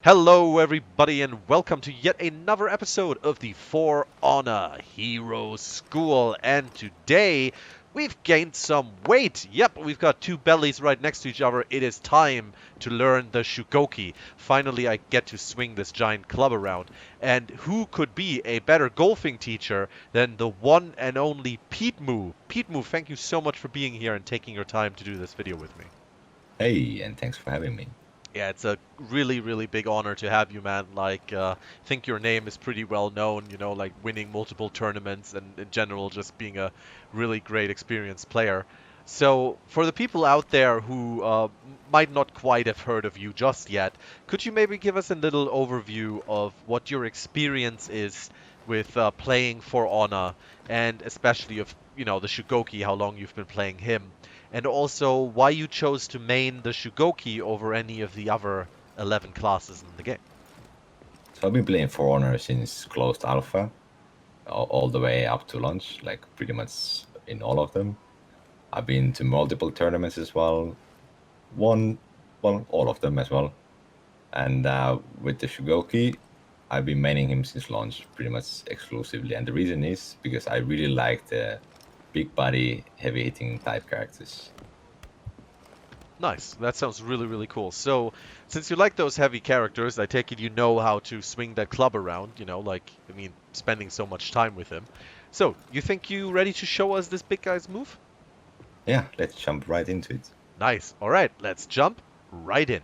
Hello, everybody, and welcome to yet another episode of the For Honor Hero School. And today we've gained some weight. Yep, we've got two bellies right next to each other. It is time to learn the Shugoki. Finally, I get to swing this giant club around. And who could be a better golfing teacher than the one and only Petemoo? Petemoo, thank you so much for being here and taking your time to do this video with me. Hey, and thanks for having me. Yeah, it's a really, really big honor to have you, man. I think your name is pretty well known, like winning multiple tournaments and in general just being a really great experienced player. So, for the people out there who might not quite have heard of you just yet, could you maybe give us a little overview of what your experience is with playing for Honor, and especially of, the Shugoki, how long you've been playing him? And also why you chose to main the Shugoki over any of the other 11 classes in the game. So I've been playing For Honor since closed alpha, all the way up to launch, like pretty much in all of them. I've been to multiple tournaments as well, won, well, all of them as well. And with the Shugoki, I've been maining him since launch pretty much exclusively. And the reason is because I really like the big body, heavy hitting type characters. Nice. That sounds really, really cool. So, since you like those heavy characters, I take it you know how to swing that club around, spending so much time with him. So, you think you ready to show us this big guy's move? Yeah, let's jump right into it. Nice. All right, let's jump right in.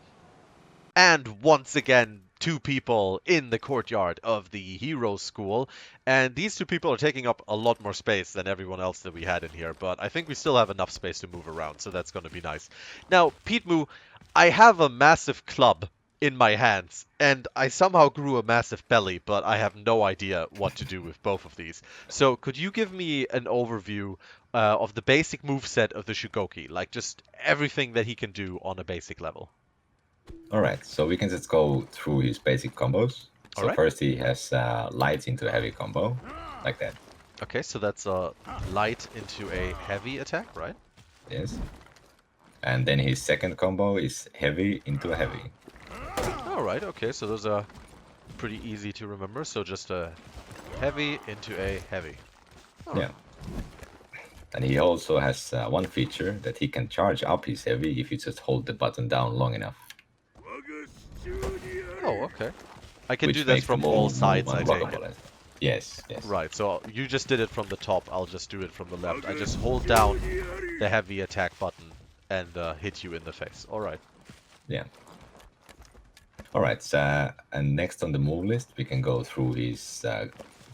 And once again, two people in the courtyard of the hero school. And these two people are taking up a lot more space than everyone else that we had in here. But I think we still have enough space to move around, so that's going to be nice. Now, Petemoo, I have a massive club in my hands, and I somehow grew a massive belly, but I have no idea what to do with both of these. So could you give me an overview of the basic moveset of the Shugoki? Like just everything that he can do on a basic level. All right, so we can just go through his basic combos. All So right. first he has light into a heavy combo, like that. Okay, so that's a light into a heavy attack, right? Yes. And then his second combo is heavy into a heavy. All right, okay, so those are pretty easy to remember. So just a heavy into a heavy. All Yeah. right. And he also has one feature that he can charge up his heavy if you just hold the button down long enough, Oh, okay. I can do which that makes the from all move sides, I take it. unblockable. Yes, yes. Right, so you just did it from the top. I'll just do it from the left. I just hold down the heavy attack button and hit you in the face. All right. Yeah. All right, and next on the move list, we can go through his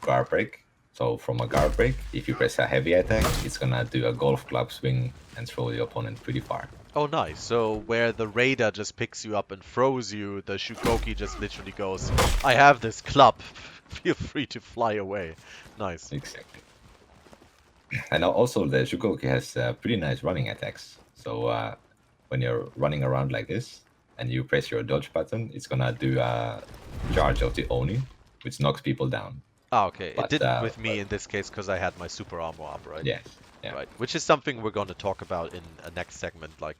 guard break. So from a guard break, if you press a heavy attack, it's gonna do a golf club swing and throw the opponent pretty far. Oh, nice. So where the Raider just picks you up and throws you, the Shugoki just literally goes, I have this club. Feel free to fly away. Nice. Exactly. And also the Shugoki has pretty nice running attacks. So when you're running around like this and you press your dodge button, it's gonna do a charge of the Oni, which knocks people down. Ah, okay. It But, didn't with me in this case because I had my super armor up, right? yes, yeah. Right. Which is something we're going to talk about in a next segment, but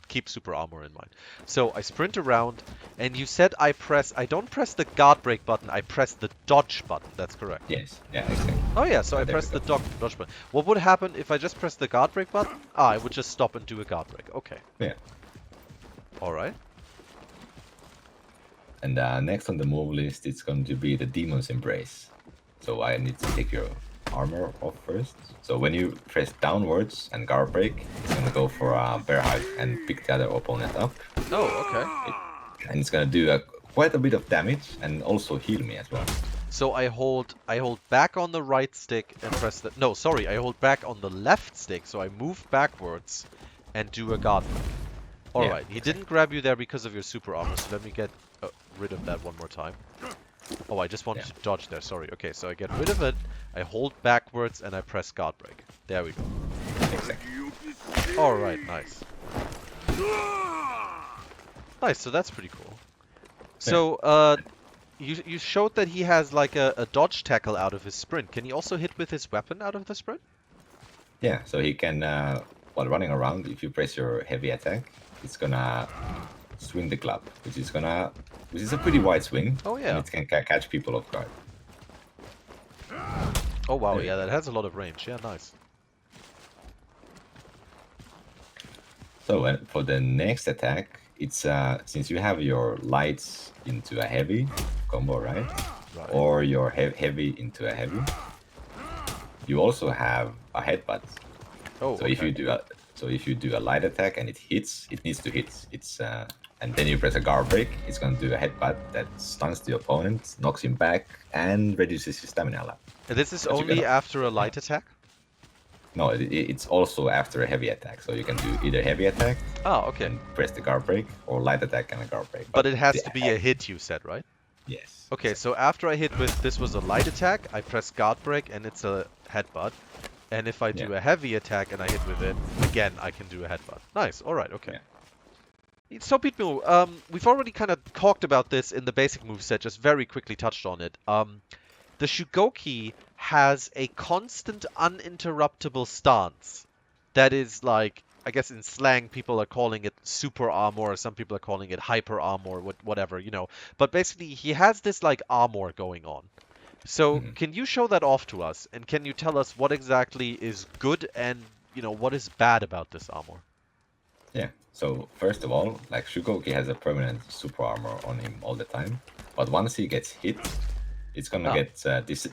keep super armor in mind. So I sprint around, and you said I don't press the guard break button, I press the dodge button. That's correct. Yes, yeah, exactly. Oh yeah, so I There we pressed the go. dodge button. What would happen if I just pressed the guard break button? Ah, I would just stop and do a guard break. Okay. Yeah. All right. And next on the move list, it's going to be the Demon's Embrace. So I need to take your armor off first. So when you press downwards and guard break, it's going to go for a bear hug and pick the other opponent up. Oh, okay. And it's going to do quite a bit of damage and also heal me as well. So I hold back on the right stick and press the... No, sorry, I hold back on the left stick, so I move backwards and do a guard break. Alright, he didn't grab you there because of your super armor, so let me get rid of that one more time. Oh, I just wanted to dodge there, sorry. Okay, so I get rid of it, I hold backwards, and I press guard break. There we go. Exactly. Alright, nice. Nice, so that's pretty cool. So, you showed that he has like a dodge tackle out of his sprint. Can he also hit with his weapon out of the sprint? Yeah, so he can, while running around, if you press your heavy attack, it's gonna swing the club, which is a pretty wide swing. Oh, yeah. And it can catch people off guard. Oh, wow, There you yeah, go. that has a lot of range. Yeah, nice. So for the next attack, it's since you have your lights into a heavy combo, right? Right. Or your heavy into a heavy. You also have a headbutt. Oh, So okay. if you do a light attack and it hits, it needs to hit. And then you press a guard break. It's going to do a headbutt that stuns the opponent, knocks him back, and reduces his stamina lap. And this is But you only can- after a light attack? No, it's also after a heavy attack. So you can do either heavy attack Oh, okay. and press the guard break, or light attack and a guard break. But it has the to be a hit, you said, right? Yes. Okay, so after I hit with this was a light attack, I press guard break and it's a headbutt. And if I do Yeah. a heavy attack and I hit with it, again, I can do a headbutt. Nice, alright, okay. So Petemoo, we've already kind of talked about this in the basic moveset, just very quickly touched on it. The Shugoki has a constant uninterruptible stance. That is like, I guess in slang people are calling it super armor, or some people are calling it hyper armor, whatever, you know. But basically he has this like armor going on. So can you show that off to us? And can you tell us what exactly is good and, you know, what is bad about this armor? Yeah. So first of all, like Shugoki has a permanent super armor on him all the time, but once he gets hit, it's gonna get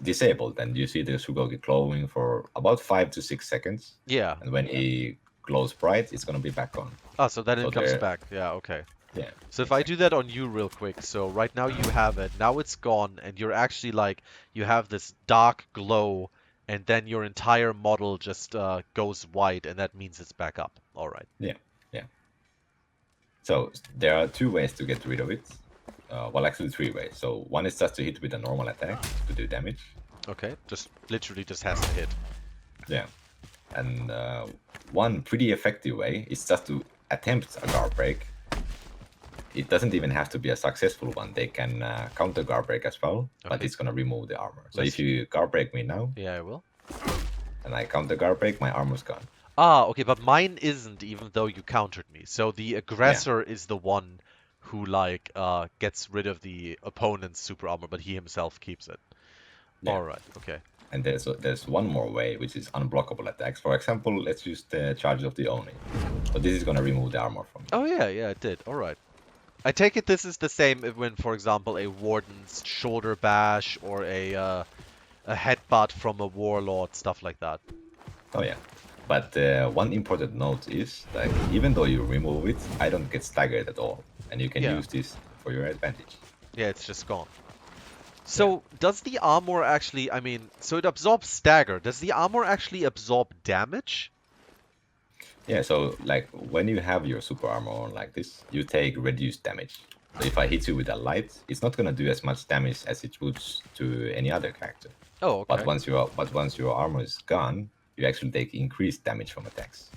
disabled, and you see the Shugoki glowing for about 5 to 6 seconds. Yeah. And when he glows bright, it's gonna be back on. Ah, so then So it comes there- back. Yeah, okay. Yeah. So if I do that on you real quick, so right now you have it, now it's gone, and you're actually like, you have this dark glow, and then your entire model just goes white, and that means it's back up. All right. Yeah. So there are 2 ways to get rid of it. Well, actually 3 ways. So one is just to hit with a normal attack to do damage. Okay, just literally just has to hit. Yeah. And one pretty effective way is just to attempt a guard break. It doesn't even have to be a successful one. They can counter guard break as well, but Okay. it's gonna remove the armor. So Let's- if you guard break me now, Yeah, I will. and I counter guard break, my armor's gone. Ah, okay, but mine isn't, even though you countered me. So the aggressor is the one who like gets rid of the opponent's super armor, but he himself keeps it. Yeah. All right. Okay. And there's one more way, which is unblockable attacks. For example, let's use the charge of the Oni. So this is gonna remove the armor from you. Oh yeah, it did. All right. I take it this is the same if when, for example, a warden's shoulder bash or a headbutt from a warlord, stuff like that. Oh yeah. But one important note is that even though you remove it, I don't get staggered at all, and you can Yeah. use this for your advantage. Yeah, it's just gone. So does the armor actually? I mean, so it absorbs stagger. Does the armor actually absorb damage? Yeah, so like when you have your super armor on like this, you take reduced damage. So if I hit you with a light, it's not gonna do as much damage as it would to any other character. Oh, okay. But once your armor is gone, you actually take increased damage from attacks.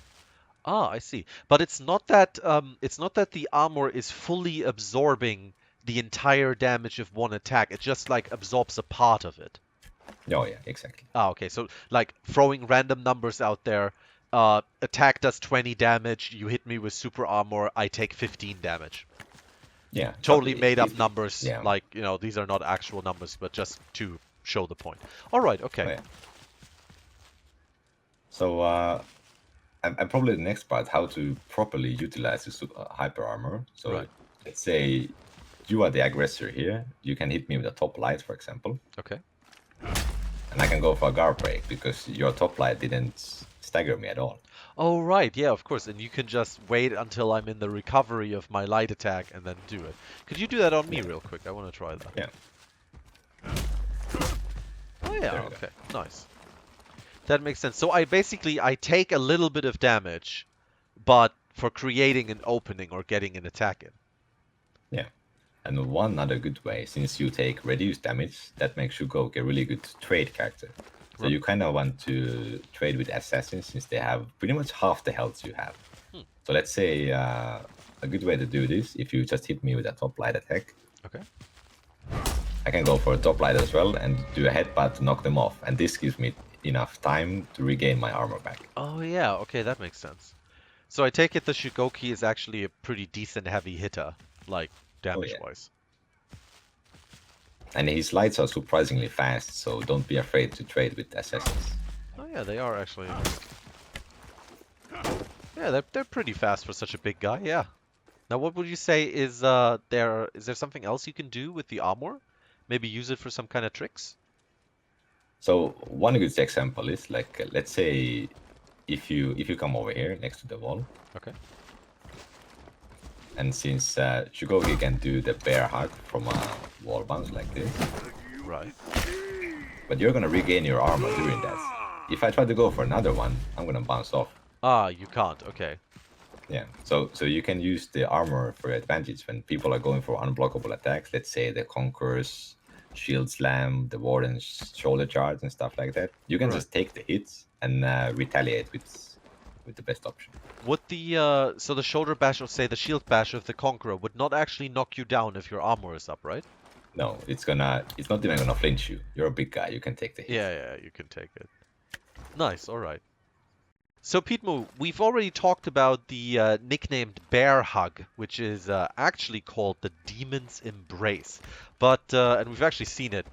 Ah, I see. But it's not that the armor is fully absorbing the entire damage of one attack. It just like absorbs a part of it. Oh yeah, exactly. Ah, okay. So like throwing random numbers out there, attack does 20 damage, you hit me with super armor, I take 15 damage. Yeah. Totally but made up numbers, yeah. like, you know, these are not actual numbers, but just to show the point. All right, okay. Oh, yeah. So and probably the next part, how to properly utilize the hyper armor. So Right. let's say you are the aggressor here. You can hit me with a top light, for example. Okay. And I can go for a guard break because your top light didn't stagger me at all. Oh, right, yeah, of course. And you can just wait until I'm in the recovery of my light attack and then do it. Could you do that on me real quick? I want to try that. Yeah. Oh, yeah, There we go. okay. Nice. That makes sense. So I take a little bit of damage, but for creating an opening or getting an attack in. Yeah. And one other good way, since you take reduced damage, that makes Shugoki a really good trade character. So Right. you kind of want to trade with assassins since they have pretty much half the health you have. So let's say a good way to do this, if you just hit me with a top light attack, Okay. I can go for a top light as well and do a headbutt to knock them off. And this gives me enough time to regain my armor back. Oh, yeah, okay, that makes sense. So I take it the Shugoki is actually a pretty decent heavy hitter, like Oh yeah. damage-wise. And his lights are surprisingly fast, so don't be afraid to trade with assassins. Oh yeah, they are actually. Yeah, they're pretty fast for such a big guy. Yeah. Now, what would you say is there something else you can do with the armor? Maybe use it for some kind of tricks? So one good example is like let's say if you come over here next to the wall, Okay. and since Shugoki can do the bear hug from a wall bounce like this, Right. but you're gonna regain your armor during that. If I try to go for another one, I'm gonna bounce off. Ah, you can't. Okay. Yeah, so you can use the armor for your advantage when people are going for unblockable attacks. Let's say the Conqueror's shield slam, the Warden's shoulder charge, and stuff like that. You can Right. just take the hits and retaliate with the best option. Would the so the shoulder bash or say the shield bash of the Conqueror would not actually knock you down if your armor is up, right? No, it's not even gonna flinch you. You're a big guy. You can take the hit. Yeah, you can take it. Nice. All right. So, Petemoo, we've already talked about the nicknamed Bear Hug, which is actually called the Demon's Embrace. But, and we've actually seen it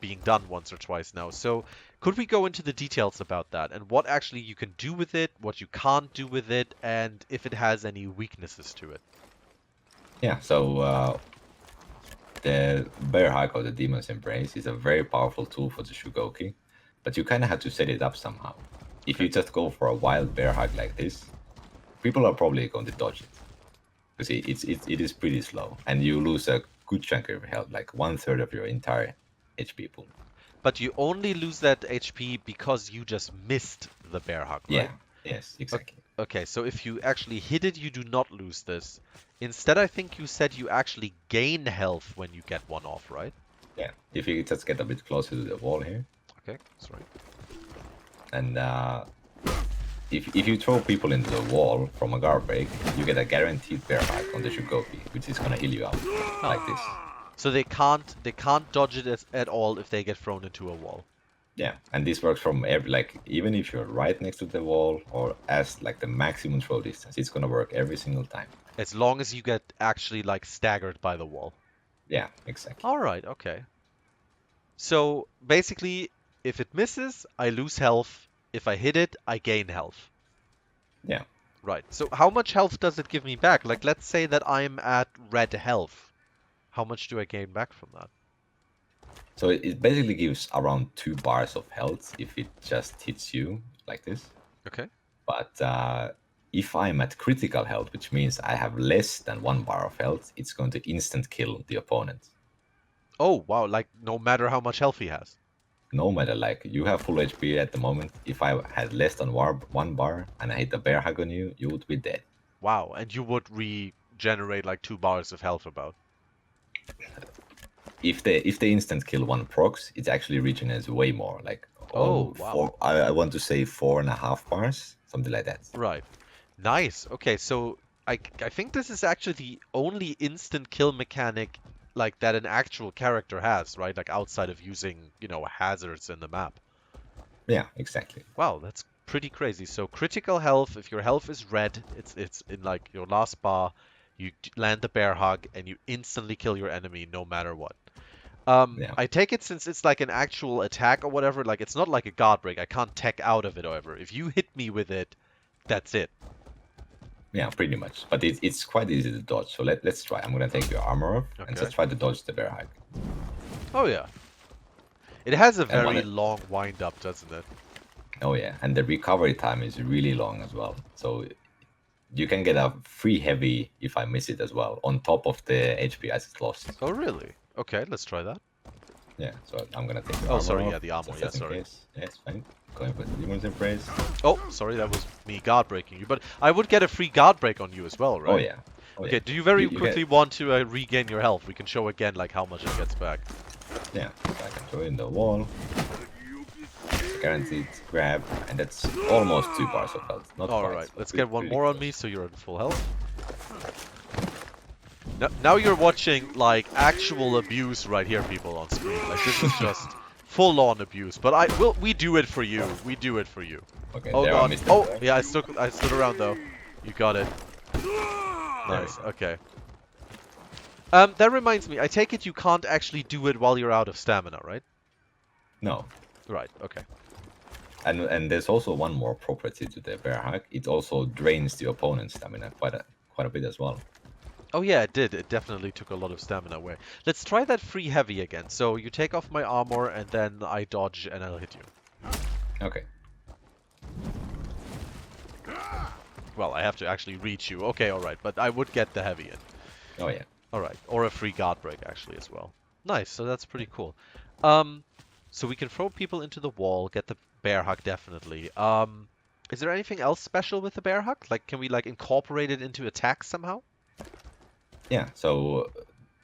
being done once or twice now. So, could we go into the details about that and what actually you can do with it, what you can't do with it, and if it has any weaknesses to it? Yeah. So the Bear Hug or the Demon's Embrace is a very powerful tool for the Shugoki, but you kind of have to set it up somehow. If you just go for a wild bear hug like this, people are probably going to dodge it because it is pretty slow, and you lose a good chunk of your health, like 1/3 of your entire HP pool. But you only lose that HP because you just missed the Bear Hug, right? Yeah. Yes. Exactly. Okay, so if you actually hit it, you do not lose this. Instead, I think you said you actually gain health when you get one off, right? Yeah. If you just get a bit closer to the wall here, Okay, sorry. and if you throw people into the wall from a Guardbreak, you get a guaranteed bear hug on the Shugoki, which is gonna heal you out like this. So they can't dodge it at all if they get thrown into a wall. Yeah, and this works from every, like, even if you're right next to the wall or as like the maximum throw distance, it's gonna work every single time. As long as you get actually like staggered by the wall. Yeah, exactly. All right, okay. So basically, if it misses, I lose health. If I hit it, I gain health. Yeah. Right. So how much health does it give me back? Like, let's say that I'm at red health. How much do I gain back from that? So it basically gives around 2 bars of health if it just hits you like this. Okay. But if I'm at critical health, which means I have less than 1 bar of health, it's going to instant kill the opponent. Oh, wow. Like, no matter how much health he has. No matter, like, you have full HP at the moment. If I had less than 1 bar and I hit a bear hug on you, you would be dead. Wow. And you would regenerate like 2 bars of health about. If the instant kill one procs, it actually regenerates way more. Like, Oh, wow. I want to say 4.5 bars, something like that. Right. Nice. Okay, so I think this is actually the only instant kill mechanic like that an actual character has, right? Like outside of using, hazards in the map. Yeah, exactly. Wow, that's pretty crazy. So critical health, if your health is red, it's in like your last bar, you land the bear hug and you instantly kill your enemy no matter what. Yeah. I take it since it's like an actual attack or whatever, like it's not like a guard break. I can't tech out of it or whatever. If you hit me with it, that's it. Yeah, pretty much. But it's quite easy to dodge. So let's try. I'm gonna take your armor off and Okay. just try to dodge the bear hug. Oh yeah. It has a And very long wind up, doesn't it? Oh yeah, and the recovery time is really long as well. So you can get a free heavy if I miss it as well, on top of the HP I just lost. Oh really? Okay, let's try that. Yeah, so I'm gonna take the Oh, armor sorry, off, yeah, the armor, just yeah, as in sorry. case. Yeah, it's fine. Going for the Demon's Embrace. Oh, sorry, that was me guard breaking you. But I would get a free guard break on you as well, right? Oh yeah. Oh, Okay, yeah. do you very You quickly want to regain your health? We can show again like how much it gets back. Yeah, so I can throw in the wall. Guaranteed grab, and that's almost 2 bars of health. Not All quite, right, but let's pretty- get one pretty more on close. me so you're at full health. Now you're watching like actual abuse right here, people on screen. Like this is just full-on abuse. But we do it for you. We do it for you. Okay, Oh there I god. missed Oh that. yeah, I stood around though. You got it. There Nice. we go. Okay. That reminds me. I take it you can't actually do it while you're out of stamina, right? No. Right. Okay. And there's also one more property to the bear hug. It also drains the opponent's stamina quite a bit as well. Oh yeah, it did. It definitely took a lot of stamina away. Let's try that free heavy again. So you take off my armor and then I dodge and I'll hit you. Okay. Well, I have to actually reach you. Okay, alright, but I would get the heavy in. Oh yeah. Alright, or a free guard break actually as well. Nice, so that's pretty cool. So we can throw people into the wall, get the bear hug definitely. Is there anything else special with the bear hug? Like, can we like incorporate it into attacks somehow? Yeah. So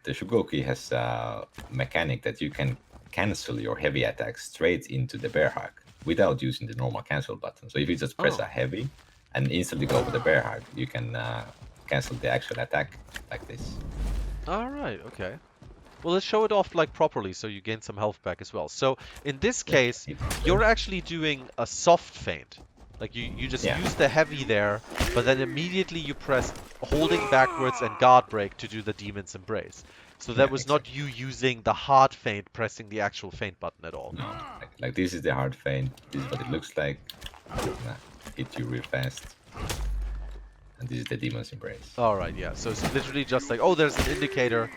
the Shugoki has a mechanic that you can cancel your heavy attack straight into the bear hug without using the normal cancel button. So if you just press Oh. a heavy and instantly go with the bear hug, you can cancel the actual attack like this. Alright, okay. Well, let's show it off like properly so you gain some health back as well. So in this Yeah, case, you're actually doing a soft feint. Like you just Yeah. use the heavy there, but then immediately you press holding backwards and guard break to do the demon's embrace. So that Yeah, was not you using the hard feint, pressing the actual feint button at all. No, like this is the hard feint. This is what it looks like. Hit you real fast. And this is the demon's embrace. All right, yeah. So it's literally just like, oh, there's an indicator,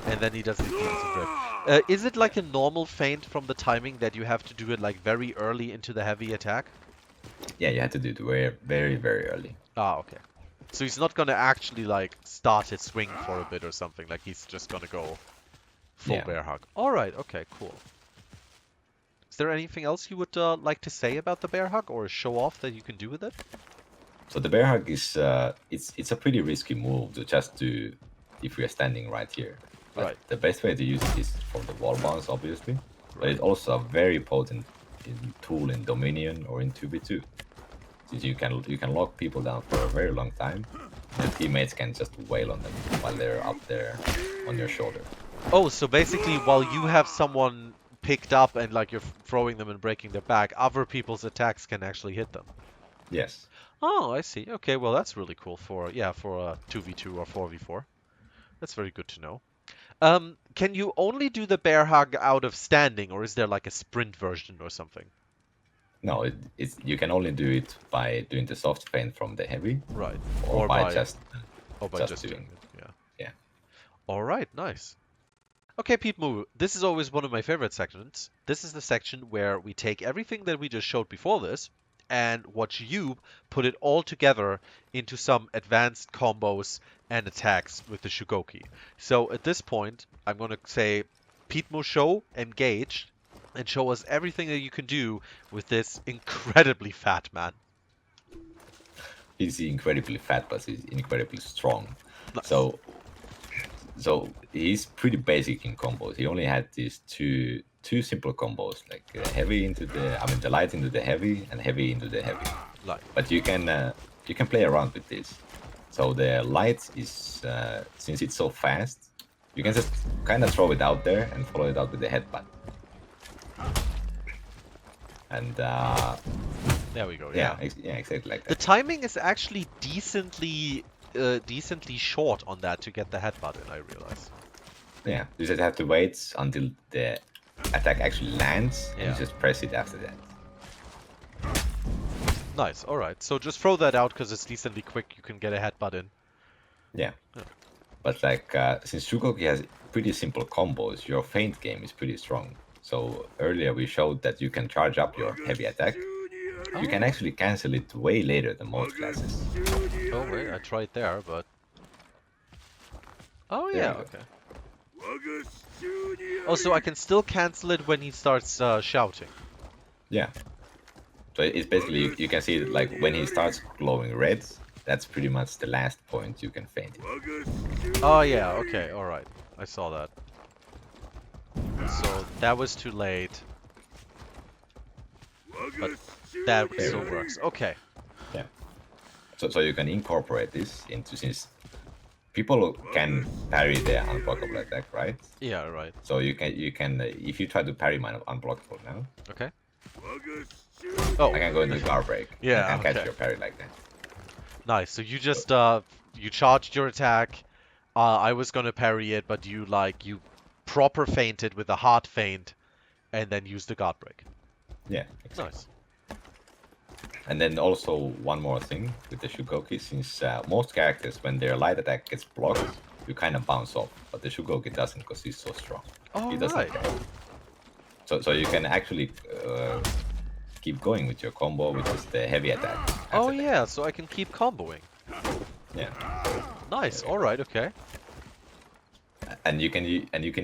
and then he does the demon's embrace. Is it like a normal feint from the timing that you have to do it like very early into the heavy attack? Yeah, you have to do it very, very, very early. Ah, okay. So he's not gonna actually like start his swing for a bit or something. Like he's just gonna go full Yeah. bear hug. All right. Okay. Cool. Is there anything else you would like to say about the bear hug or show off that you can do with it? So the bear hug is it's a pretty risky move to just do if we are standing right here. But Right. the best way to use it is from the wall bounce, obviously. But Right. it's also a very potent tool in Dominion or in 2v2. Since you can lock people down for a very long time, and teammates can just wail on them while they're up there on your shoulder. Oh, so basically, while you have someone picked up and like you're throwing them and breaking their back, other people's attacks can actually hit them. Yes. Oh, I see. Okay, well that's really cool for a 2v2 or 4v4. That's very good to know. Can you only do the bear hug out of standing, or is there like a sprint version or something? No, it's you can only do it by doing the soft feint from the heavy, Right. or by just just doing doing it. Yeah. Yeah. All right. Nice. Okay, Petemoo, this is always one of my favorite sections. This is the section where we take everything that we just showed before this and watch you put it all together into some advanced combos and attacks with the Shugoki. So at this point, I'm going to say, Petemoo, show, engage, and show us everything that you can do with this incredibly fat man. He's incredibly fat, but he's incredibly strong. Nice. So he's pretty basic in combos. He only had these two simple combos, like heavy into the light into the heavy and heavy into the heavy. Light. But you can play around with this. So the light is since it's so fast, you can just kind of throw it out there and follow it out with the headbutt. And There we go. yeah, exactly like The that. timing is actually decently short on that to get the headbutt in, I realize. Yeah, you just have to wait until the attack actually lands, and Yeah. you just press it after that. Nice, alright. So just throw that out because it's decently quick, you can get a headbutt in. Yeah. Yeah. But like since Shugoki has pretty simple combos, your feint game is pretty strong. So earlier we showed that you can charge up your heavy attack. You can actually cancel it way later than most classes. Oh wait, I tried there, but... Oh There yeah, you go. okay. Oh, so I can still cancel it when he starts shouting. Yeah. So it's basically, you can see that like when he starts glowing red, that's pretty much the last point you can feint it. Oh yeah, okay, alright. I saw that. So that was too late. But that still works. Okay. Yeah. So you can incorporate this into, since people can parry the unblockable attack, right? Yeah, right. So you can if you try to parry my unblockable now, Okay. Oh, I can go into Guardbreak. Yeah, I can catch okay. your parry like that. Nice. So you just you charged your attack. I was gonna parry it, but you proper feinted with a hard feint, and then used the guard break. Yeah, exactly. Nice. And then also one more thing with the Shugoki, since most characters, when their light attack gets blocked, you kind of bounce off, but the Shugoki doesn't because he's so strong. All He doesn't right. care. So you can actually keep going with your combo, which is the heavy attack. Oh After that. yeah, so I can keep comboing. Yeah. Nice. There All we go. right. Okay. And you can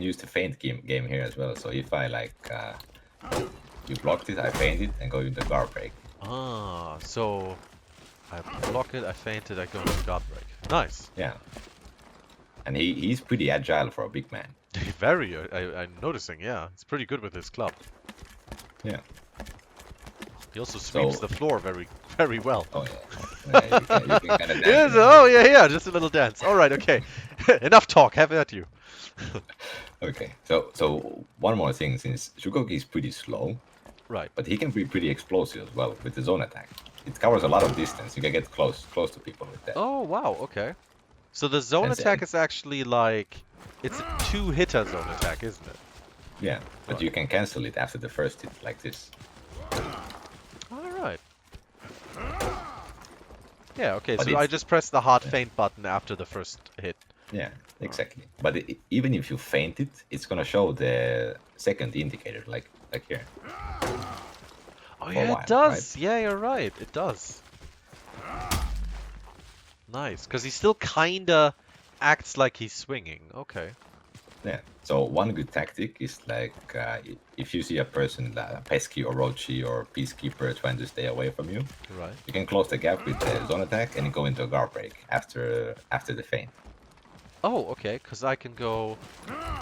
use the feint game here as well. So if I like you blocked it, I feint it and go into guard break. Ah, so I block it, I feint it, I go into guard break. Nice. Yeah. And he's pretty agile for a big man. Very. I'm noticing. Yeah, it's pretty good with his club. Yeah. He also sweeps So the floor very well. oh yeah, you can kind of Yes. Oh yeah, yeah. Just a little dance. All right. Okay. Enough talk. Have at you. Okay, so one more thing, since Shugoki is pretty slow, Right. but he can be pretty explosive as well with his own attack. It covers a lot of distance. You can get close to people with that. Oh wow. Okay. So the zone And attack then, is actually like it's a two-hitter zone attack, isn't it? yeah, but Right. you can cancel it after the first hit like this. All right. Yeah. Okay. But So I it's just press the hard yeah, feint button after the first hit. yeah, exactly. But even if you feint it, it's gonna show the second indicator like here Oh for a yeah, it while, right? does. Yeah, you're right. It does. Nice, because he still kinda acts like he's swinging. Okay. Yeah. So one good tactic is like if you see a person, pesky Orochi or peacekeeper, trying to stay away from you, Right. you can close the gap with the zone attack and go into a guard break after the feint. Oh, okay, because I can go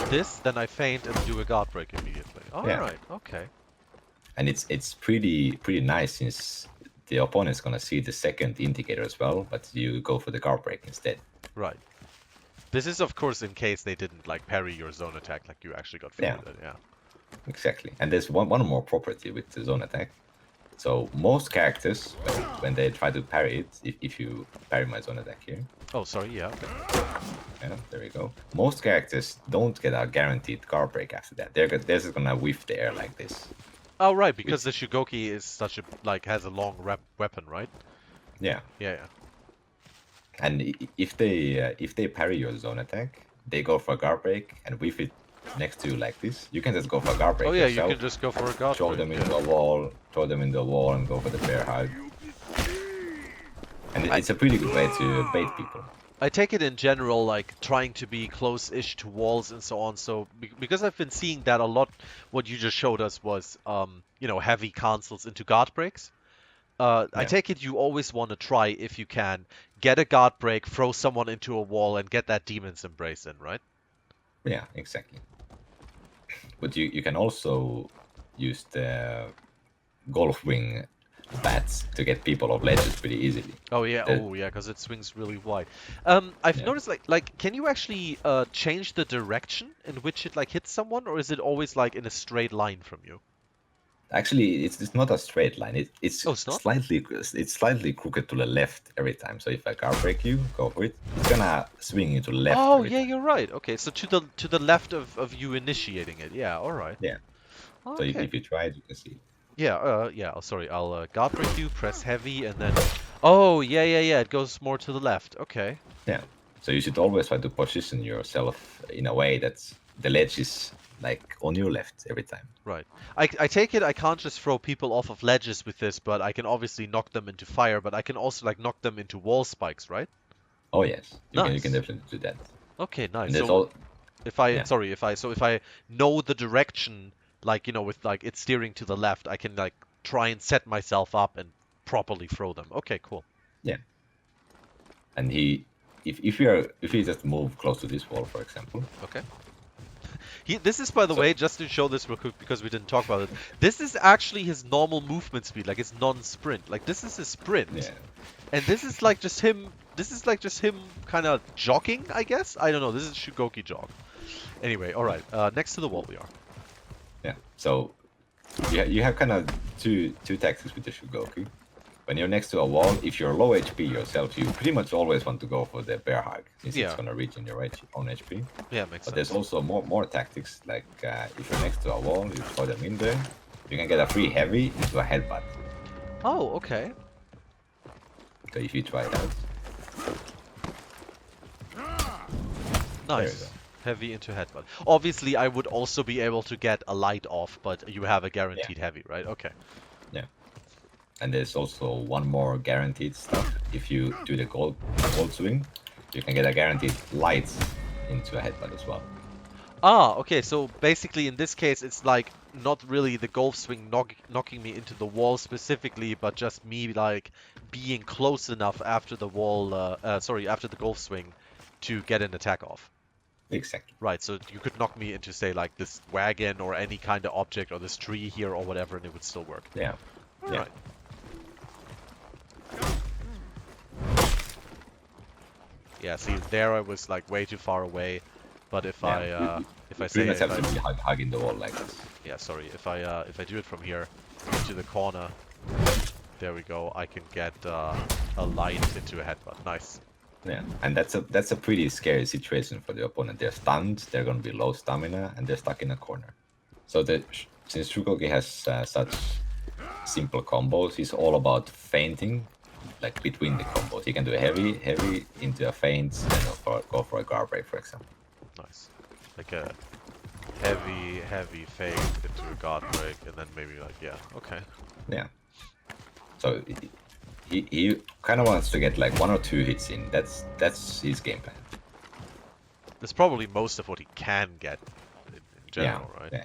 this, then I feint and do a guard break immediately. All Yeah. right. Okay. And it's pretty nice since the opponent's gonna see the second indicator as well, but you go for the guard break instead. Right. This is of course in case they didn't like parry your zone attack, like you actually got Yeah, feinted. Yeah. exactly. And there's one more property with the zone attack. So most characters, when they try to parry it, if you parry my zone attack here, Oh, sorry. Yeah. Okay. yeah, there we go. Most characters don't get a guaranteed guard break after that. They're just gonna whiff the air like this. Oh, right, because the Which, Shugoki is such a has a long weapon, right? yeah. Yeah. Yeah. And if they parry your zone attack, they go for a guard break, and whiff it next to you like this, you can just go for a guard break Oh yeah, you yourself, can just go for a guard throw break. them Yeah. into a wall, and go for the bear hug. And it's a pretty good way to bait people. I take it in general, like trying to be close-ish to walls and so on. So because I've been seeing that a lot, what you just showed us was, heavy cancels into guard breaks. I Yeah, take it you always want to try, if you can, get a guard break, throw someone into a wall, and get that demon's embrace in, right? yeah, exactly. But you can also use the golf wing bats to get people off ledges pretty easily. Oh yeah, The- because it swings really wide. I've yeah. noticed like can you actually change the direction in which it like hits someone, or is it always like in a straight line from you? Actually, it's not a straight line. It's Oh, it's not? slightly crooked to the left every time. So if I guard break you, go for it. It's gonna swing you to the left Oh every yeah, time. you're right. Okay, so to the left of you initiating it. Yeah, all right. Yeah. So Okay. if you try it, you can see. Yeah, yeah. Oh, sorry. I'll guard break you, press heavy, and then. Oh yeah, yeah, yeah. It goes more to the left. Okay. Yeah. So you should always try to position yourself in a way that the ledge is like on your left every time. Right. I take it I can't just throw people off of ledges with this, but I can obviously knock them into fire, but I can also like knock them into wall spikes, right? Oh yes, you can Nice. definitely do that. Okay, nice. And there's So all if I yeah sorry, if I know the direction, like with like it's steering to the left, I can like try and set myself up and properly throw them. Okay, cool. yeah. And if you just move close to this wall, for example. Okay. This is, by the So way, just to show this real quick because we didn't talk about it. This is actually his normal movement speed, like it's non-sprint. Like this is his sprint, yeah, and this is like just him. This is like just him kind of jogging, I guess. I don't know. This is Shugoki jog. Anyway, all right. Next to the wall we are. yeah. So you have kind of two tactics with the Shugoku. when you're next to a wall, if you're low HP yourself, you pretty much always want to go for the bear hug, since it's Yeah. gonna reach in your own HP. Yeah, makes But sense. there's also more tactics, like if you're next to a wall, you throw them in there, you can get a free heavy into a headbutt. Oh, okay. So if you try it out. Nice. Heavy into headbutt. Obviously, I would also be able to get a light off, but you have a guaranteed heavy, right? Okay. Yeah. And there's also one more guaranteed stuff. If you do the gold swing, you can get a guaranteed light into a headbutt as well. Ah, okay. So basically, in this case, it's like not really the golf swing knocking me into the wall specifically, but just me like being close enough after the wall. After the golf swing, to get an attack off. Exactly. Right. So you could knock me into, say, like this wagon or any kind of object or this tree here or whatever, and it would still work. Yeah. All yeah. right. Yeah. See, there I was like way too far away, but if I pretty much have to be hugging the wall like this. Yeah, sorry. If I do it from here into the corner, there we go. I can get a light into a headbutt. Nice. Yeah, and that's a pretty scary situation for the opponent. They're stunned, they're going to be low stamina, and they're stuck in a corner. So since Shugoki has such simple combos, he's all about feinting, like between the combos. He can do a heavy into a feint, and go for a guard break, for example. Nice. Like a heavy feint into a guard break, and then maybe like, yeah, okay. Yeah. So he kind of wants to get like 1 or 2 hits in. That's his game plan. That's probably most of what he can get in general, right? Yeah.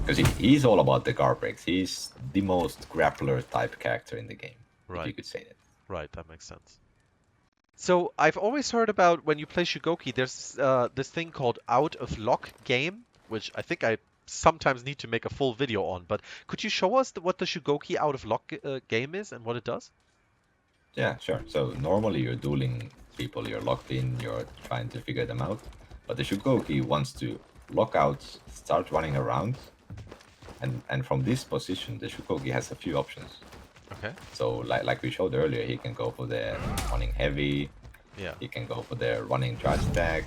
Because he's all about the guard breaks. He's the most grappler type character in the game, if you could say that. Right, that makes sense. So I've always heard about when you play Shugoki, there's this thing called out of lock game, which I think I sometimes need to make a full video on. But could you show us what the Shugoki out of lock game is and what it does? Yeah, sure. So normally you're dueling people, you're locked in, you're trying to figure them out. But the Shugoki wants to lock out, start running around, and from this position, the Shugoki has a few options. Okay. So like we showed earlier, he can go for the running heavy. Yeah. He can go for the running charge attack.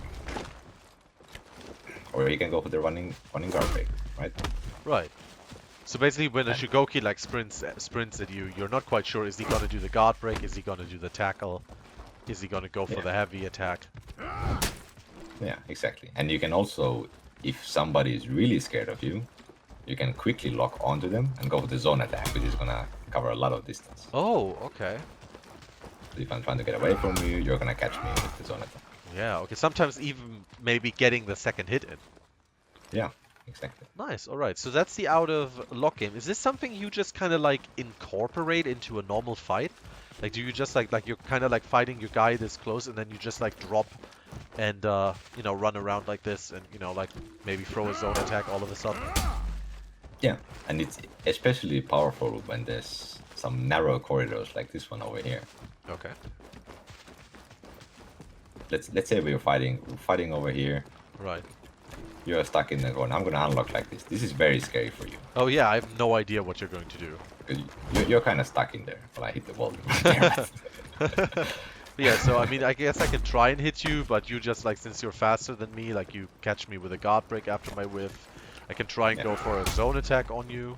Or he can go for the running guard break, right? Right. So basically, when a Shugoki like sprints at you, you're not quite sure, is he gonna do the guard break? Is he gonna do the tackle? Is he gonna go for the heavy attack? Yeah, exactly. And you can also, if somebody is really scared of you, you can quickly lock onto them and go for the zone attack, which is gonna cover a lot of distance. Oh, okay. So if I'm trying to get away from you, you're gonna catch me with the zone attack. Yeah, okay. Sometimes even maybe getting the second hit in. Yeah, exactly. Nice. All right. So that's the out of lock game. Is this something you just kind of like incorporate into a normal fight? Like, do you just like you're kind of like fighting your guy this close, and then you just like drop and run around like this, and like maybe throw a zone attack all of a sudden? Yeah, and it's especially powerful when there's some narrow corridors like this one over here. Okay. Let's say we're fighting over here. Right. You're stuck in the corner. I'm gonna unlock like this. This is very scary for you. Oh yeah, I have no idea what you're going to do. Because you're kind of stuck in there. Well, I hit the wall. Yeah, so I mean, I guess I can try and hit you, but you just like, since you're faster than me, like you catch me with a guard break after my whiff. I can try and go for a zone attack on you.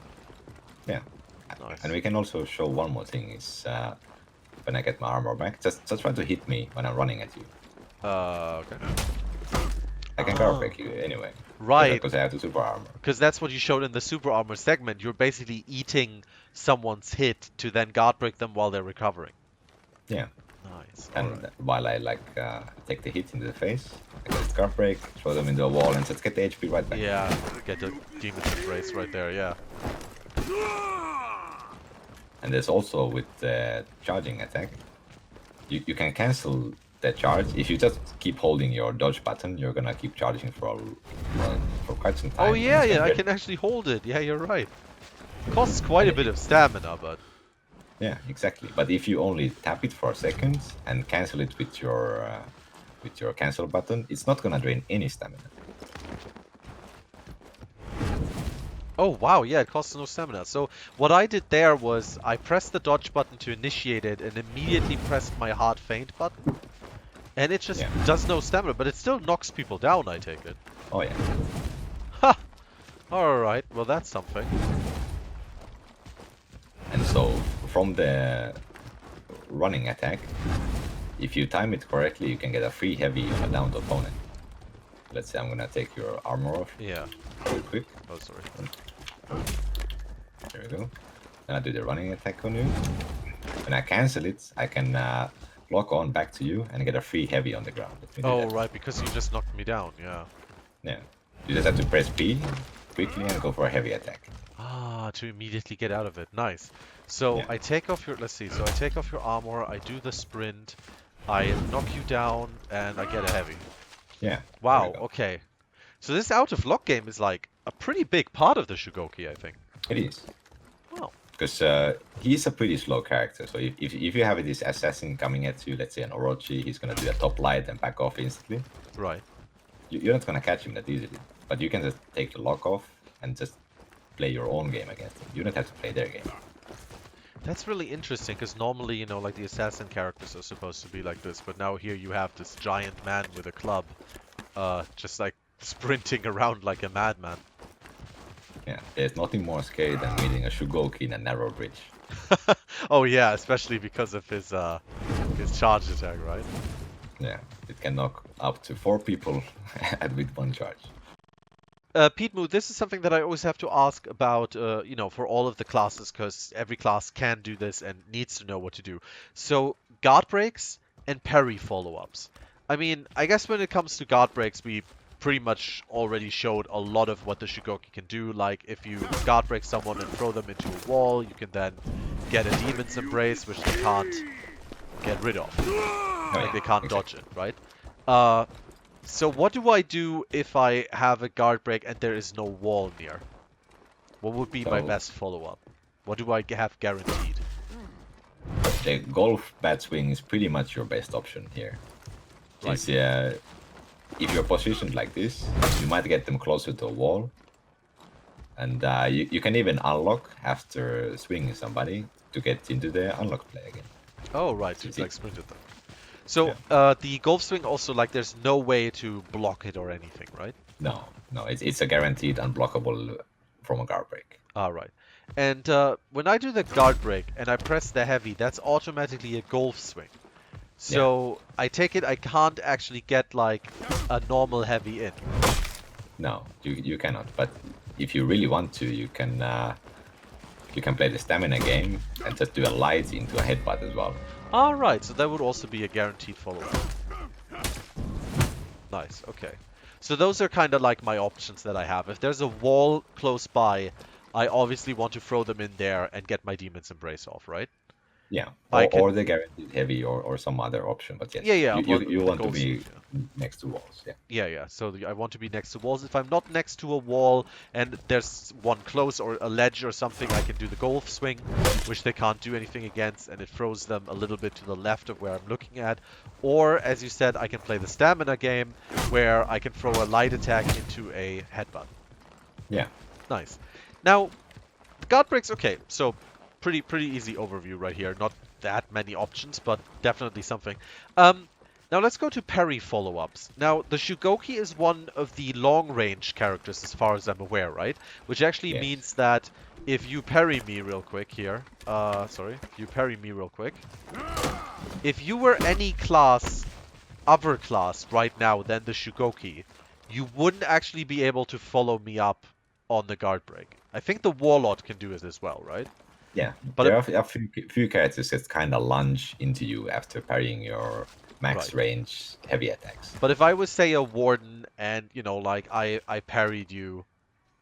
Yeah. Nice. And we can also show one more thing is when I get my armor back, just try to hit me when I'm running at you. Okay. I can guard break you anyway. Right. Because I have the super armor. Because that's what you showed in the super armor segment. You're basically eating someone's hit to then guard break them while they're recovering. Yeah. Nice. And while I take the hit into the face, I get guard break, throw them into a wall, and just get the HP right back. Yeah, get the demon's embrace right there. Yeah. And there's also with the charging attack, you can cancel the charge. If you just keep holding your dodge button, you're gonna keep charging for quite some time. Oh yeah, I can actually hold it. Yeah, you're right. Costs quite a bit of stamina, but... Yeah, exactly. But if you only tap it for a second and cancel it with your cancel button, it's not gonna drain any stamina. Oh wow, yeah, it costs no stamina. So what I did there was I pressed the dodge button to initiate it and immediately pressed my hard feint button. And it just Yeah. does no stamina, but it still knocks people down, I take it. Oh yeah. Ha! Alright, well that's something. And so from the running attack, if you time it correctly, you can get a free heavy on a downed opponent. Let's say I'm gonna take your armor off Yeah. real quick. Oh, sorry. There we go. Then I do the running attack on you. When I cancel it, I can lock on back to you and get a free heavy on the ground. Let me do Oh, that. right, because you just knocked me down, yeah. Yeah. You just have to press P quickly and go for a heavy attack. Ah, to immediately get out of it. Nice. So Yeah. I take off your, let's see, so I take off your armor, I do the sprint, I knock you down, and I get a heavy. Yeah. Wow, okay. So this out of lock game is like a pretty big part of the Shugoki, I think. It is. Wow. Because he's a pretty slow character. So if you have this assassin coming at you, let's say an Orochi, he's going to do a top light and back off instantly. Right. You're not going to catch him that easily. But you can just take the lock off and just play your own game against him. You don't have to play their game. That's really interesting, because normally, you know, like the assassin characters are supposed to be like this, but now here you have this giant man with a club, just like sprinting around like a madman. Yeah, there's nothing more scary than meeting a Shugoki in a narrow bridge. Oh yeah, especially because of his charge attack, right? Yeah, it can knock up to 4 people with one charge. Petemoo, this is something that I always have to ask about, you know, for all of the classes, because every class can do this and needs to know what to do. So, guard breaks and parry follow-ups. I mean, I guess when it comes to guard breaks, we pretty much already showed a lot of what the Shugoki can do. Like, if you guard break someone and throw them into a wall, you can then get a Demon's Embrace, which they can't get rid of. Like, they can't dodge it, right? So what do I do if I have a guard break and there is no wall near? What would be my best follow-up? What do I have guaranteed? The golf bat swing is pretty much your best option here. Right. Since, if you're positioned like this, you might get them closer to a wall. And you can even unlock after swinging somebody to get into the unlock play again. Oh, right. So it's like sprinted then. So the golf swing also, like, there's no way to block it or anything, right? No, it's a guaranteed unblockable from a guard break. Ah, right. And when I do the guard break and I press the heavy, that's automatically a golf swing. So I take it I can't actually get like a normal heavy in. No, you cannot. But if you really want to, you can play the stamina game and just do a light into a headbutt as well. Alright, so that would also be a guaranteed follow-up. Nice, okay. So those are kind of like my options that I have. If there's a wall close by, I obviously want to throw them in there and get my Demon's Embrace off, right? Yeah, I or the guaranteed heavy or some other option. But yes, you want to be next to walls. Yeah. So I want to be next to walls. If I'm not next to a wall and there's one close or a ledge or something, I can do the golf swing, which they can't do anything against, and it throws them a little bit to the left of where I'm looking at. Or, as you said, I can play the stamina game, where I can throw a light attack into a headbutt. Yeah. Nice. Now, guard breaks, okay, so pretty easy overview right here. Not that many options, but definitely something. Now let's go to parry follow-ups. Now, the Shugoki is one of the long-range characters as far as I'm aware, right? Which actually means that if you parry me real quick here... if you parry me real quick... If you were any class, other class right now than the Shugoki, you wouldn't actually be able to follow me up on the guard break. I think the Warlord can do it as well, right? Yeah, but there are a few characters that kind of lunge into you after parrying your max range heavy attacks. But if I was, say, a Warden and, you know, like, I parried you,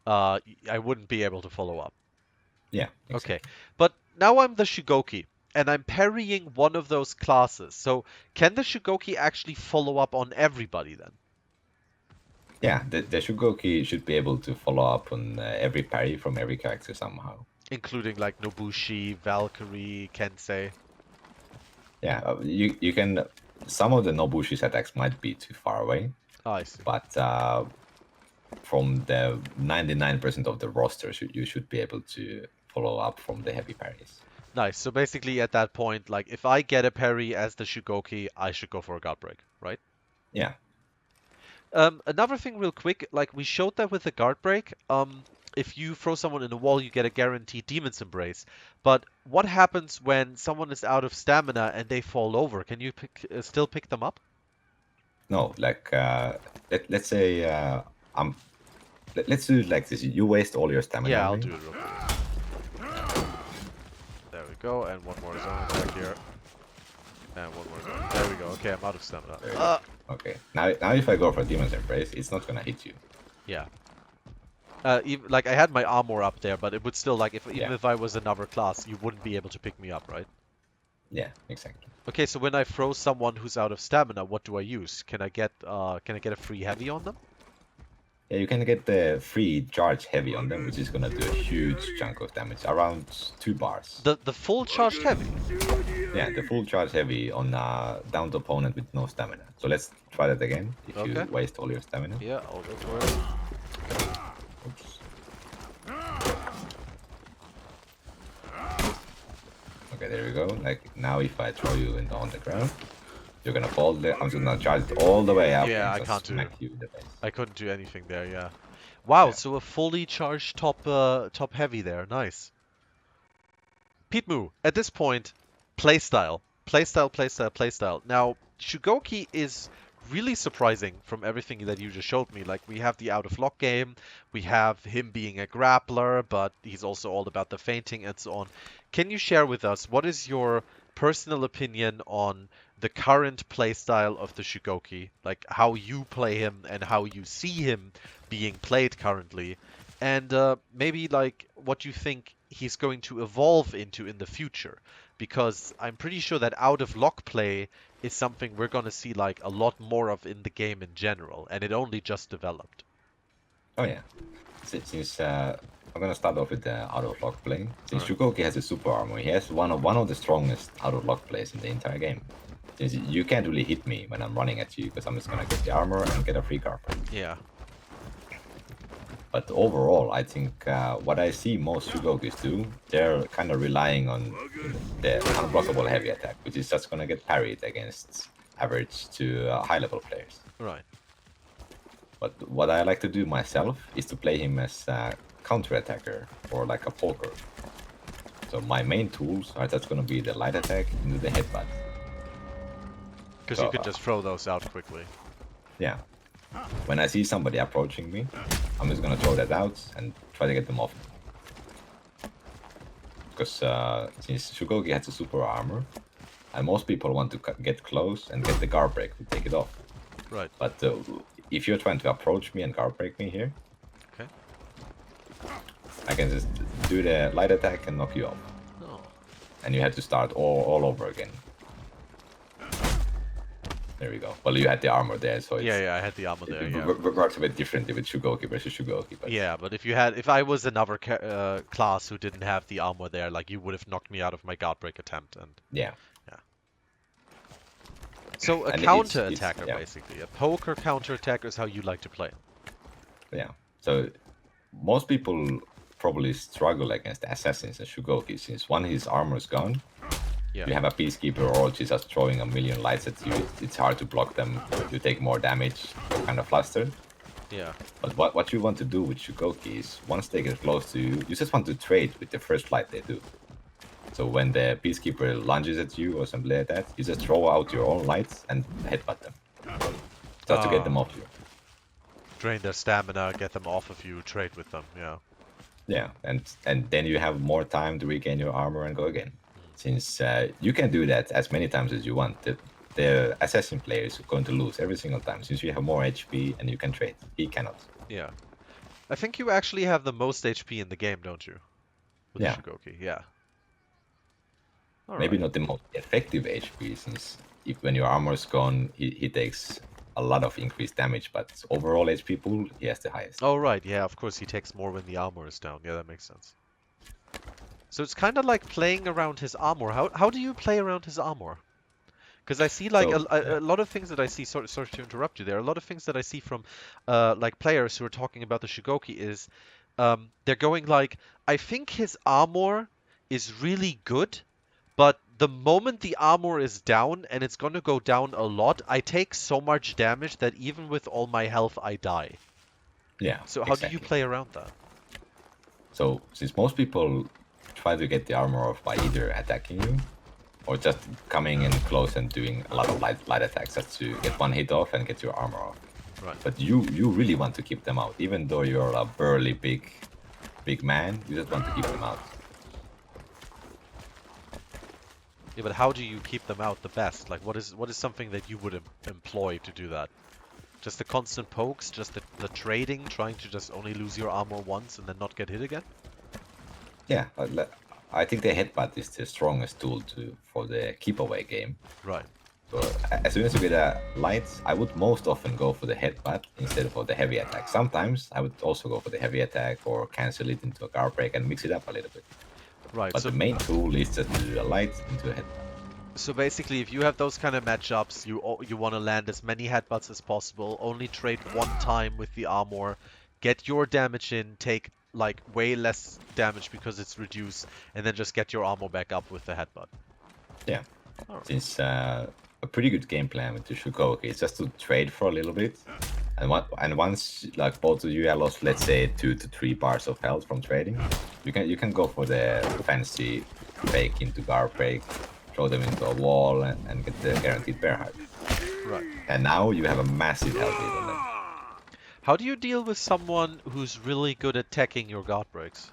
I wouldn't be able to follow up. Yeah, exactly. Okay, but now I'm the Shugoki, and I'm parrying one of those classes. So can the Shugoki actually follow up on everybody then? Yeah, the Shugoki should be able to follow up on every parry from every character somehow. Including like Nobushi, Valkyrie, Kensei. Yeah, you can... Some of the Nobushi's attacks might be too far away. Oh, I see. But from the 99% of the rosters, you should be able to follow up from the heavy parries. Nice. So basically, at that point, like if I get a parry as the Shugoki, I should go for a Guardbreak, right? Yeah. Another thing real quick, like we showed that with the guard break, if you throw someone in a wall, you get a guaranteed Demon's Embrace. But what happens when someone is out of stamina and they fall over? Can you still pick them up? No, like let's say let's do it like this. You waste all your stamina Yeah, on I'll me. do it real quick. There we go, and one more zone attack here. And one more zone. There we go. Okay, I'm out of stamina. Okay. Now if I go for Demon's Embrace, it's not gonna hit you. Yeah. Even, like I had my armor up there, but it would still like even if I was another class, you wouldn't be able to pick me up, right? Yeah, exactly. Okay, so when I throw someone who's out of stamina, what do I use? Can I get a free heavy on them? Yeah, you can get the free charge heavy on them, which is gonna do a huge chunk of damage, around 2 bars. The full charged heavy. Yeah, the full charge heavy on a downed opponent with no stamina. So let's try that again. If Okay. you waste all your stamina. Yeah, I'll go for it. Oops. Okay, there we go. Like now, if I throw you on the ground, you're gonna fall there. I'm just gonna charge it all the way up. Yeah, and I just can't do smack it. you in the face. I couldn't do anything there, yeah. Wow, Yeah. so a fully charged top heavy there. Nice. Petemoo, at this point, playstyle. Playstyle, playstyle, playstyle. Now, Shugoki is really surprising from everything that you just showed me. Like, we have the out of lock game, we have him being a grappler, but he's also all about the feinting and so on. Can you share with us what is your personal opinion on the current playstyle of the Shugoki? Like, how you play him and how you see him being played currently? And maybe like what you think he's going to evolve into in the future, because I'm pretty sure that out of lock play is something we're going to see like a lot more of in the game in general, and it only just developed. Oh yeah. Since I'm gonna start off with the out of lock play. Since Alright. Shugoki has a super armor, he has one of the strongest out of lock plays in the entire game. Since you can't really hit me when I'm running at you, because I'm just gonna get the armor and get a free carpet. Yeah. But overall, I think what I see most Shugokis do, they're kind of relying on the unblockable heavy attack, which is just gonna get parried against average to high level players. Right. But what I like to do myself is to play him as a counter attacker or like a poker. So my main tools are just gonna be the light attack into the headbutt. Because So, you can just throw those out quickly. Yeah. When I see somebody approaching me, I'm just gonna throw that out and try to get them off. Because since Shugoki has a super armor, and most people want to get close and get the guard break to take it off. Right. But if you're trying to approach me and guard break me here, Okay. I can just do the light attack and knock you off. Oh. And you have to start all over again. There we go. Well, you had the armor there, so it's, Yeah, I had the armor there. it Yeah. works a bit differently with Shugoki versus Shugoki. But Yeah, but if I was another class who didn't have the armor there, like you would have knocked me out of my guard break attempt, and yeah. so a And counter it's- attacker yeah. basically. A poker counter attacker is how you like to play. Yeah. So most people probably struggle against assassins and Shugoki since one, his armor is gone. Yeah. You have a peacekeeper or she's just throwing a million lights at you. It's hard to block them. You take more damage. You're kind of flustered. Yeah. But what you want to do with Shugoki is once they get close to you, you just want to trade with the first light they do. So when the peacekeeper lunges at you or something like that, you just throw out your own lights and headbutt them. Just to get them off you. Drain their stamina, get them off of you, trade with them. Yeah. Yeah, and then you have more time to regain your armor and go again. Since you can do that as many times as you want, the assassin player is going to lose every single time since you have more HP and you can trade. He cannot. Yeah. I think you actually have the most HP in the game, don't you? With Yeah. Shugoki. Yeah. All Maybe right. not the most effective HP, since when your armor is gone, he takes a lot of increased damage, but overall HP pool, he has the highest. Oh, right. Yeah, of course he takes more when the armor is down. Yeah, that makes sense. So it's kind of like playing around his armor. How do you play around his armor? Because I see like So yeah, a lot of things that I see. Sorry to interrupt you. There are a lot of things that I see from like players who are talking about the Shugoki is they're going like, I think his armor is really good, but the moment the armor is down, and it's gonna go down a lot, I take so much damage that even with all my health, I die. yeah, So how do you exactly. play around that? So since most people try to get the armor off by either attacking you or just coming in close and doing a lot of light attacks just to get one hit off and get your armor off. Right. But you really want to keep them out, even though you're a burly big man. You just want to keep them out. Yeah, but how do you keep them out the best? Like, what is something that you would employ to do that? Just the constant pokes, just the trading, trying to just only lose your armor once and then not get hit again? Yeah, I think the headbutt is the strongest tool for the keep away game. Right. So as soon as you get a light, I would most often go for the headbutt instead of the heavy attack. Sometimes I would also go for the heavy attack or cancel it into a guard break and mix it up a little bit. Right. But the main tool is just to do a light into a headbutt. So basically, if you have those kind of matchups, you want to land as many headbutts as possible, only trade one time with the armor, get your damage in, take like way less damage because it's reduced, and then just get your armor back up with the headbutt. Yeah, All right. since a pretty good game plan with the Shugoki is just to trade for a little bit, and once like both of you have lost, let's say 2 to 3 bars of health from trading, you can go for the fancy fake into guard break, throw them into a wall, and get the guaranteed bear hug. Right. And now you have a massive health lead on them. How do you deal with someone who's really good at teching your guard breaks?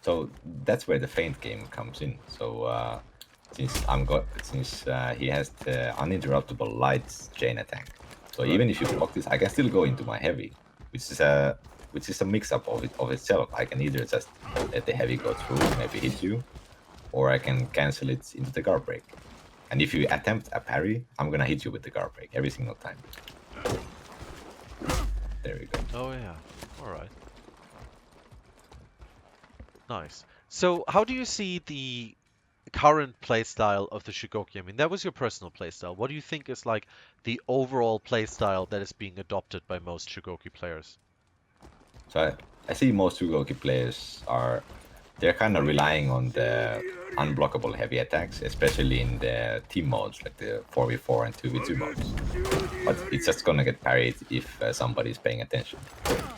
So that's where the feint game comes in. So since he has the uninterruptible light chain attack, so Right. even if you block this, I can still go into my heavy, which is a mix up of itself. I can either just let the heavy go through, maybe hit you, or I can cancel it into the guard break. And if you attempt a parry, I'm gonna hit you with the guard break every single time. There we go. Oh yeah. All right. Nice. So how do you see the current playstyle of the Shugoki? I mean, that was your personal playstyle. What do you think is like the overall playstyle that is being adopted by most Shugoki players? So I see most Shugoki players they're kind of relying on the unblockable heavy attacks, especially in the team modes like the 4v4 and 2v2 modes. But it's just gonna get parried if somebody's paying attention.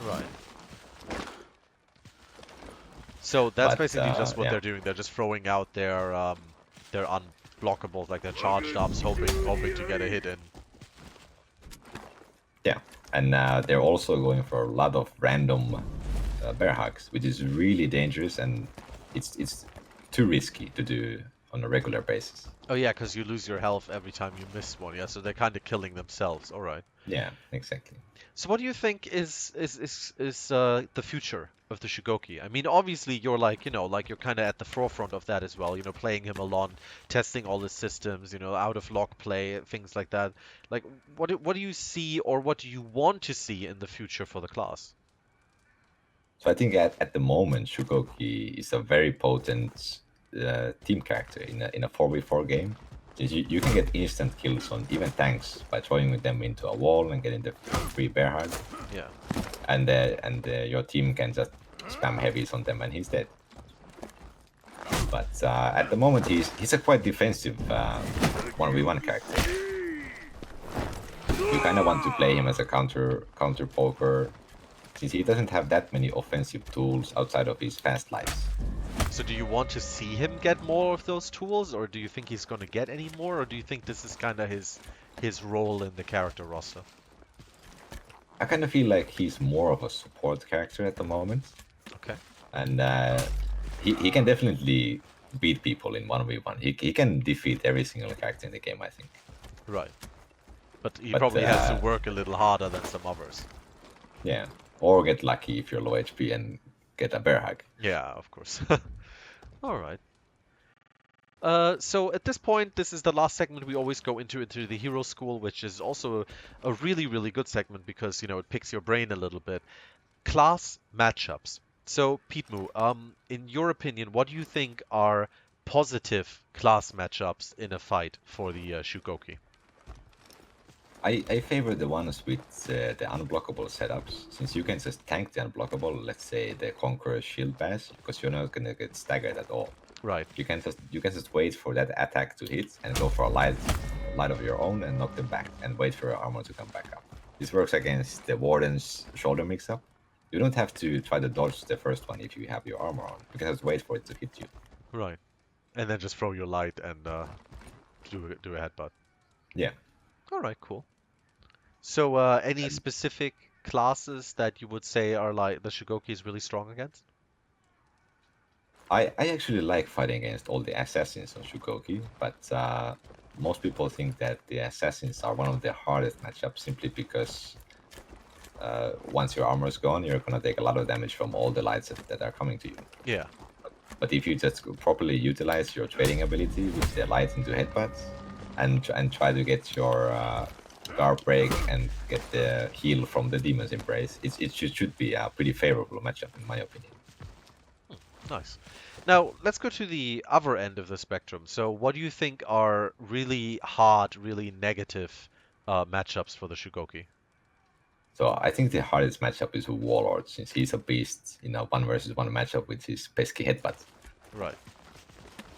Right. So that's But basically just what yeah, they're doing. They're just throwing out their unblockables, like their charged ups, hoping to get a hit in. yeah, and they're also going for a lot of random bear hugs, which is really dangerous and it's too risky to do on a regular basis. Oh yeah, because you lose your health every time you miss one. Yeah, so they're kind of killing themselves. All right. Yeah, exactly. So what do you think is the future of the Shugoki? I mean, obviously you're like, like you're kind of at the forefront of that as well, playing him a lot, testing all his systems, out of lock play, things like that. Like what do you see or what do you want to see in the future for the class? So I think at the moment, Shugoki is a very potent team character in a 4v4 game. You can get instant kills on even tanks by throwing them into a wall and getting the free bear hug, Yeah. and your team can just spam heavies on them and he's dead. But at the moment, he's a quite defensive 1v1 character. You kind of want to play him as a counter poker, since he doesn't have that many offensive tools outside of his fast lights. So do you want to see him get more of those tools, or do you think he's going to get any more, or do you think this is kind of his role in the character roster? I kind of feel like he's more of a support character at the moment, Okay. and he can definitely beat people in 1v1. He can defeat every single character in the game, I think. Right. But he But probably has to work a little harder than some others. yeah, or get lucky if you're low HP and get a bear hug. Yeah, of course. All right. So at this point, this is the last segment we always go into the hero school, which is also a really, really good segment because, it picks your brain a little bit. Class matchups. So, Petemoo, in your opinion, what do you think are positive class matchups in a fight for the Shugoki? I favor the ones with the unblockable setups, since you can just tank the unblockable, let's say the Conqueror Shield Bash, because you're not gonna get staggered at all. Right. You can just wait for that attack to hit and go for a light of your own and knock them back and wait for your armor to come back up. This works against the Warden's shoulder mix-up. You don't have to try to dodge the first one if you have your armor on. You can just wait for it to hit you. Right. And then just throw your light and do a headbutt. Yeah. All right, cool. So, any specific classes that you would say are like the Shugoki is really strong against? I actually like fighting against all the assassins on Shugoki, but most people think that the assassins are one of the hardest matchups simply because once your armor is gone, you're gonna take a lot of damage from all the lights that are coming to you. Yeah. But if you just properly utilize your trading ability with the light into headbutts and try to get your Guardbreak and get the heal from the Demon's Embrace, it should be a pretty favorable matchup in my opinion. Nice. Now, let's go to the other end of the spectrum. So, what do you think are really hard, really negative matchups for the Shugoki? So I think the hardest matchup is with Warlord, since he's a beast in a 1 versus 1 matchup with his pesky headbutt. Right.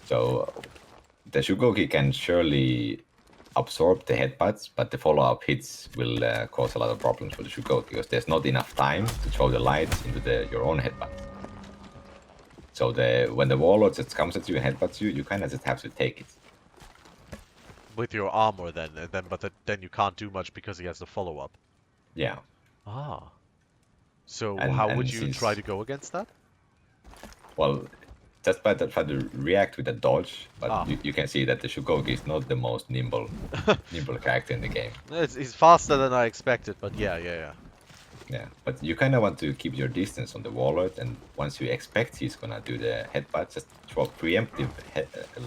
So the Shugoki can surely absorb the headbutts, but the follow-up hits will cause a lot of problems for the Shugoki because there's not enough time to throw the lights into your own headbutt. So when the Warlord just comes at you and headbutts you, you kind of just have to take it. With your armor then, then you can't do much because he has the follow-up. Yeah. Ah. So And how and would you since try to go against that? well, just by try to react with a dodge, but Ah. you can see that the Shugoki is not the most nimble character in the game. He's faster than I expected, but yeah. Yeah, but you kind of want to keep your distance on the Warlord, and once you expect he's gonna do the headbutt, just throw preemptive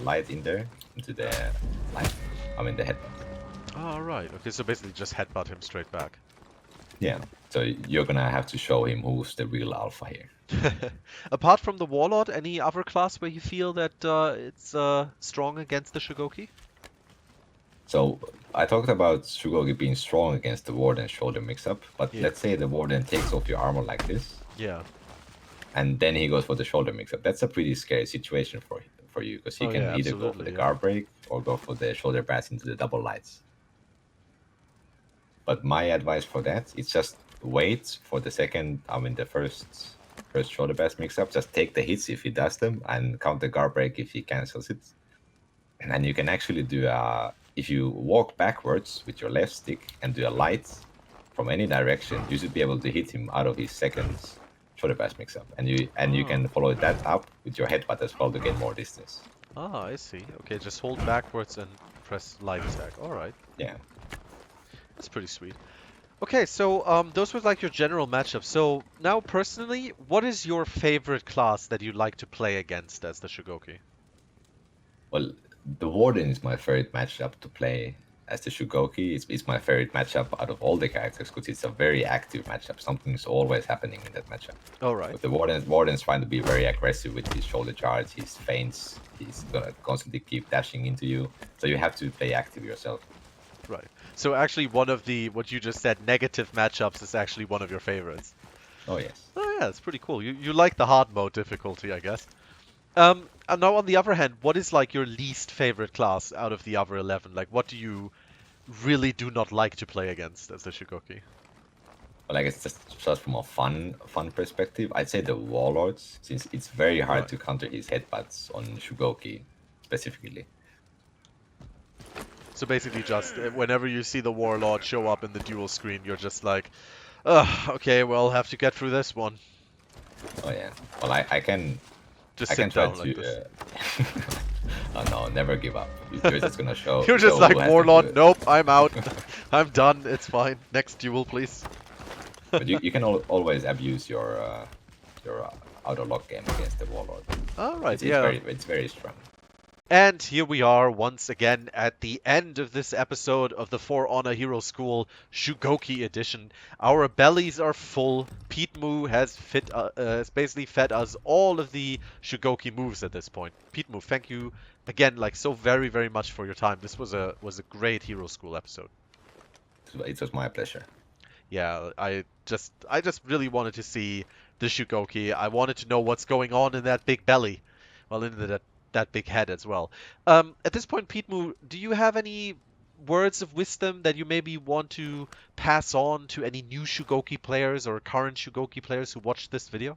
light in there into the light. I mean the headbutt. Oh, right. Okay, so basically just headbutt him straight back. Yeah, so you're gonna have to show him who's the real alpha here. Apart from the Warlord, any other class where you feel that it's strong against the Shugoki? So I talked about Shugoki being strong against the Warden shoulder mix-up, but Yeah. let's say the Warden takes off your armor like this, Yeah. and then he goes for the shoulder mix-up. That's a pretty scary situation for you because he Oh, can yeah, either go for the absolutely, yeah. guard break or go for the shoulder pass into the double lights. But my advice for that is just wait for the first shoulder pass mix-up. Just take the hits if he does them and count the guard break if he cancels it. And you can actually do if you walk backwards with your left stick and do a light from any direction, you should be able to hit him out of his second shoulder pass mix-up. And you can follow that up with your headbutt as well to gain more distance. Ah, I see. Okay, just hold backwards and press light attack. All right. Yeah. That's pretty sweet. Okay, so those were like your general matchups. So now, personally, what is your favorite class that you like to play against as the Shugoki? Well, the Warden is my favorite matchup to play as the Shugoki. It's my favorite matchup out of all the characters because it's a very active matchup. Something's always happening in that matchup. All right. But the Warden's trying to be very aggressive with his shoulder charge, his feints. He's gonna constantly keep dashing into you. So you have to play active yourself. Right. So actually, one of the what you just said negative matchups is actually one of your favorites. Oh yes. Oh yeah, it's pretty cool. You like the hard mode difficulty, I guess. And now on the other hand, what is like your least favorite class out of the other 11? Like, what do you really do not like to play against as the Shugoki? But I guess just from a fun perspective, I'd say the Warlords, since it's very hard Right. to counter his headbutts on Shugoki specifically. So basically, just whenever you see the Warlord show up in the duel screen, you're just like, ugh, okay, well, have to get through this one. Oh yeah. Well, I can Just I can sit try down like to. this. Oh no, never give up. You're just gonna show. You're just show like, who has to do Warlord, it. nope, I'm out. I'm done, it's fine. Next duel, please. But you can always abuse your auto lock game against the Warlord. Alright, It's yeah. very strong. And here we are once again at the end of this episode of the For Honor Hero School Shugoki edition. Our bellies are full. Petemoo has basically fed us all of the Shugoki moves at this point. Petemoo, thank you again, like so very very much for your time. This was a great Hero School episode. It was my pleasure. Yeah, I just really wanted to see the Shugoki. I wanted to know what's going on in that big belly, well, in that big head as well. At this point, Petemoo, do you have any words of wisdom that you maybe want to pass on to any new Shugoki players or current Shugoki players who watch this video?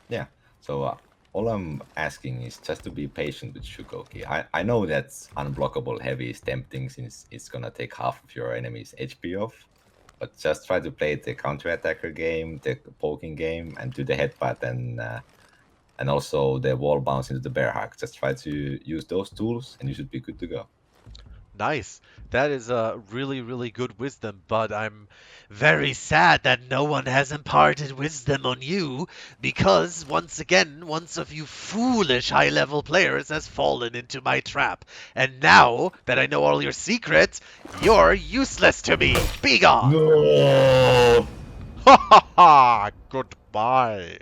Yeah. So all I'm asking is just to be patient with Shugoki. I know that unblockable heavy is tempting since it's gonna take half of your enemy's HP off, but just try to play the counter-attacker game, the poking game, and do the headbutt and also the wall bounce into the bear hug. Just try to use those tools, and you should be good to go. Nice. That is a really, really good wisdom, but I'm very sad that no one has imparted wisdom on you because, once again, one of you foolish high level players has fallen into my trap. And now that I know all your secrets, you're useless to me. Be gone! No. Ha ha ha! Goodbye.